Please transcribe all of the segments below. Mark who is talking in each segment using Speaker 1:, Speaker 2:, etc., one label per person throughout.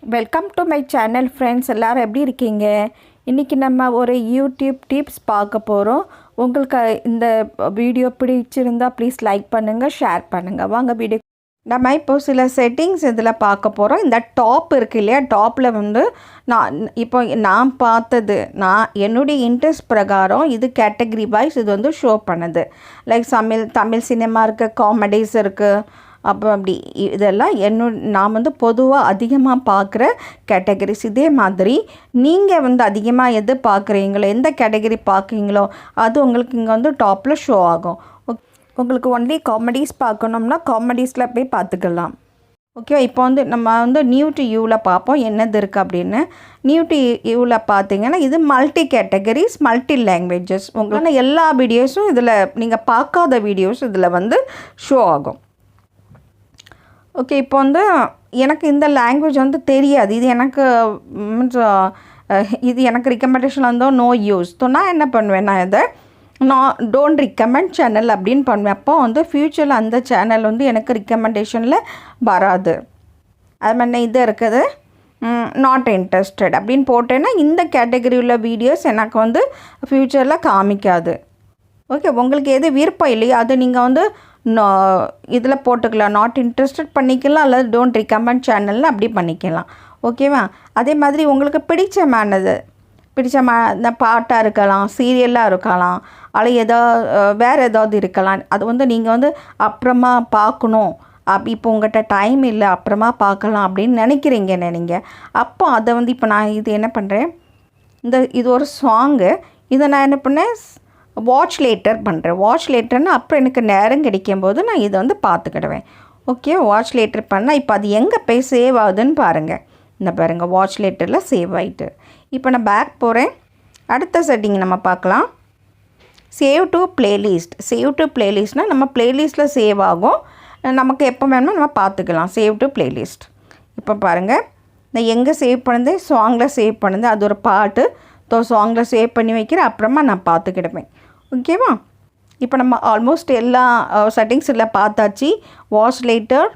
Speaker 1: Welcome to my channel friends. எல்லோரும் எப்படி இருக்கீங்க? இன்றைக்கி நம்ம ஒரு யூடியூப் டிப்ஸ் பார்க்க போகிறோம். உங்களுக்கு இந்த வீடியோ பிடிச்சிருந்தால் ப்ளீஸ் லைக் பண்ணுங்கள், ஷேர் பண்ணுங்கள். வாங்க வீடியோ. நம்ம இப்போ சில செட்டிங்ஸ் இதில் பார்க்க போகிறோம். இந்த டாப் இருக்குது இல்லையா, டாப்பில் வந்து நான் பார்த்தது, என்னுடைய இன்ட்ரெஸ்ட் பிரகாரம் இது கேட்டகரி வைஸ் இது வந்து ஷோ பண்ணுது. லைக் தமிழ் சினிமா இருக்குது, காமெடிஸ் இருக்குது, அப்போ அப்படி இதெல்லாம் நான் வந்து பொதுவாக அதிகமாக பார்க்குற கேட்டகரிஸ். இதே மாதிரி நீங்கள் வந்து அதிகமாக எது பார்க்குறீங்களோ, எந்த கேட்டகரி பார்க்குறீங்களோ அது உங்களுக்கு இங்கே வந்து டாப்பில் ஷோ ஆகும். உங்களுக்கு ஒன்லி காமெடிஸ் பார்க்கணும்னா காமெடிஸில் போய் பார்த்துக்கலாம். ஓகே, இப்போ வந்து நம்ம வந்து நியூ டு யூவில் பார்ப்போம் என்னது இருக்குது அப்படின்னு. நியூ டு யூவில் பார்த்தீங்கன்னா இது மல்டி கேட்டகரிஸ், மல்டி லாங்குவேஜஸ். உங்களுக்கு எல்லா வீடியோஸும் இதில், நீங்கள் பார்க்காத வீடியோஸ் இதில் வந்து ஷோ ஆகும். ஓகே, இப்போ வந்து எனக்கு இந்த லாங்குவேஜ் வந்து தெரியாது. இது எனக்கு ரிக்கமெண்டேஷன் வந்தோ நோ யூஸ். ஸோ நான் என்ன பண்ணுவேன், நான் இதை டோன்ட் ரிக்கமெண்ட் சேனல் அப்படின்னு பண்ணுவேன். அப்போ வந்து ஃப்யூச்சரில் அந்த சேனல் வந்து எனக்கு ரிக்கமெண்டேஷனில் வராது. அது மாதிரி இது இருக்குது நாட் இன்ட்ரெஸ்டட் அப்படின்னு போட்டேன்னா இந்த கேட்டகரி உள்ள வீடியோஸ் எனக்கு வந்து ஃப்யூச்சரில் காமிக்காது. ஓகே, உங்களுக்கு எது விருப்பம் இல்லையோ அது நீங்கள் வந்து இதில் போட்டுக்கலாம், நாட் இன்ட்ரெஸ்டட் பண்ணிக்கலாம், அல்லது டோன்ட் ரிக்கமெண்ட் சேனல்னு அப்படி பண்ணிக்கலாம். ஓகேவா? அதே மாதிரி உங்களுக்கு பிடிச்ச இந்த பாட்டாக இருக்கலாம், சீரியலாக இருக்கலாம், அல்லது வேறு ஏதாவது இருக்கலாம். அது வந்து நீங்கள் வந்து அப்புறமா பார்க்கணும், இப்போ உங்கள்கிட்ட டைம் இல்லை, அப்புறமா பார்க்கலாம் அப்படின்னு நினைக்கிறீங்க நீங்கள். அப்போ அதை வந்து இப்போ நான் இது என்ன பண்ணுறேன், இது ஒரு சாங்கு, இதை நான் என்ன பண்ணேன், வாட்ச் லேட்டர் பண்ணுறேன். வாட்ச் லேட்டர்னால் அப்புறம் எனக்கு நேரம் கிடைக்கும்போது நான் இதை வந்து பார்த்துக்கிடுவேன். ஓகே, வாட்ச் லேட்டர் பண்ணால் இப்போ அது எங்கே போய் சேவ் ஆகுதுன்னு பாருங்கள். இந்த பாருங்கள், வாட்ச் லேட்டரில் சேவ் ஆகிட்டு. இப்போ நான் பேக் போகிறேன். அடுத்த செட்டிங் நம்ம பார்க்கலாம். Save to playlist. Save to பிளேலிஸ்ட்னால் நம்ம பிளேலிஸ்ட்டில் சேவ் ஆகும், நமக்கு எப்போ வேணுமோ நம்ம பார்த்துக்கலாம். Save to playlist. இப்போ பாருங்கள், நான் எங்கே சேவ் பண்ணுது, சாங்கில் சேவ் பண்ணுது. அது ஒரு பாட்டு சாங்கில் சேவ் பண்ணி வைக்கிறேன், அப்புறமா நான் பார்த்துக்கிடுவேன். ஓகேவா? இப்போ நம்ம ஆல்மோஸ்ட் எல்லா செட்டிங்ஸ் எல்லாம் பார்த்தாச்சு. Watch later,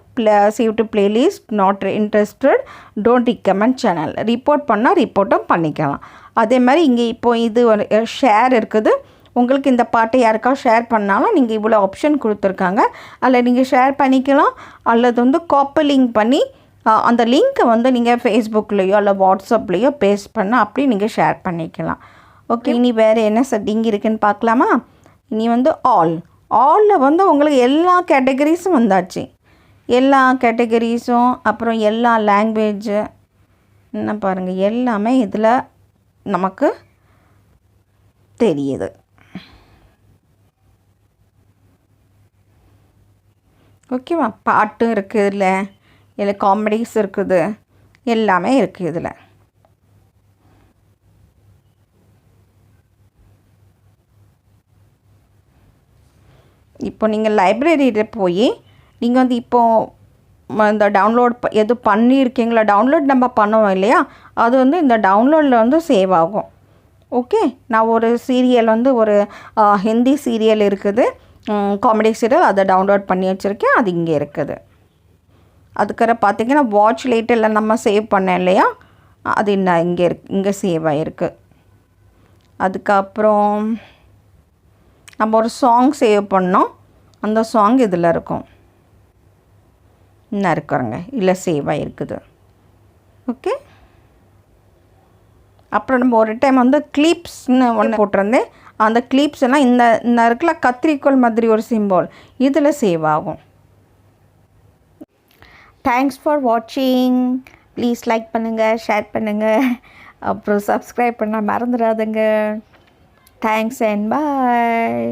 Speaker 1: save to playlist, not interested, don't recommend channel. Report பண்ணால் ரிப்போர்ட்டும் பண்ணிக்கலாம். அதே மாதிரி இங்கே இப்போ இது ஒரு ஷேர் இருக்குது. உங்களுக்கு இந்த பாட்டை யாருக்கா ஷேர் பண்ணாலும் நீங்கள் இவ்வளோ ஆப்ஷன் கொடுத்துருக்காங்க. அதில் நீங்கள் ஷேர் பண்ணிக்கலாம், அல்லது வந்து காப்பி லிங்க் பண்ணி அந்த லிங்க்கை வந்து நீங்கள் ஃபேஸ்புக்லேயோ இல்லை வாட்ஸ்அப்லேயோ பேஸ்ட் பண்ணால் அப்படி நீங்கள் ஷேர் பண்ணிக்கலாம். ஓகே, இனி வேறு என்ன செட்டிங் இருக்குதுன்னு பார்க்கலாமா? இனி வந்து ஆலில் வந்து உங்களுக்கு எல்லா கேட்டகரிஸும் வந்தாச்சு. எல்லா கேட்டகரிஸும், அப்புறம் எல்லா லாங்குவேஜு என்ன பாருங்கள், எல்லாமே இதில் நமக்கு தெரியுது. ஓகேவா? பாட்டும் இருக்குது, இல்லை காமெடிஸ் இருக்குது, எல்லாமே இருக்குது இதில். இப்போ நீங்கள் லைப்ரரியில் போய் நீங்கள் வந்து இப்போது இந்த டவுன்லோட் எது பண்ணியிருக்கீங்களா, டவுன்லோட் நம்ம பண்ணுவோம் இல்லையா, அது வந்து இந்த டவுன்லோடில் வந்து சேவ் ஆகும். ஓகே, நான் ஒரு சீரியல் வந்து ஒரு ஹிந்தி சீரியல் இருக்குது, காமெடி சீரியல், அதை டவுன்லோட் பண்ணி வச்சுருக்கேன். அது இங்கே இருக்குது. அதுக்கப்புறம் பார்த்திங்கன்னா வாட்ச் லேட்டரில் நம்ம சேவ் பண்ணேன் இல்லையா, அது இன்னும் இங்கே சேவ் ஆகிருக்கு. அதுக்கப்புறம் நம்ம ஒரு சாங் சேவ் பண்ணோம், அந்த சாங் இதில் இருக்கும், இன்னும் இருக்கிறங்க இல்லை சேவ் ஆகிருக்குது. ஓகே, அப்புறம் நம்ம ஒரு டைம் வந்து கிளிப்ஸ்னு ஒன்று போட்டிருந்தேன். அந்த கிளிப்ஸ் எல்லாம் இந்த இருக்குல்ல கத்திரிக்கோள் மாதிரி ஒரு சிம்போல், இதில் சேவ் ஆகும். தேங்க்ஸ் ஃபார் வாட்சிங். ப்ளீஸ் லைக் பண்ணுங்கள், ஷேர் பண்ணுங்கள், அப்புறம் சப்ஸ்கிரைப் பண்ண மறந்துடாதுங்க. Thanks and bye.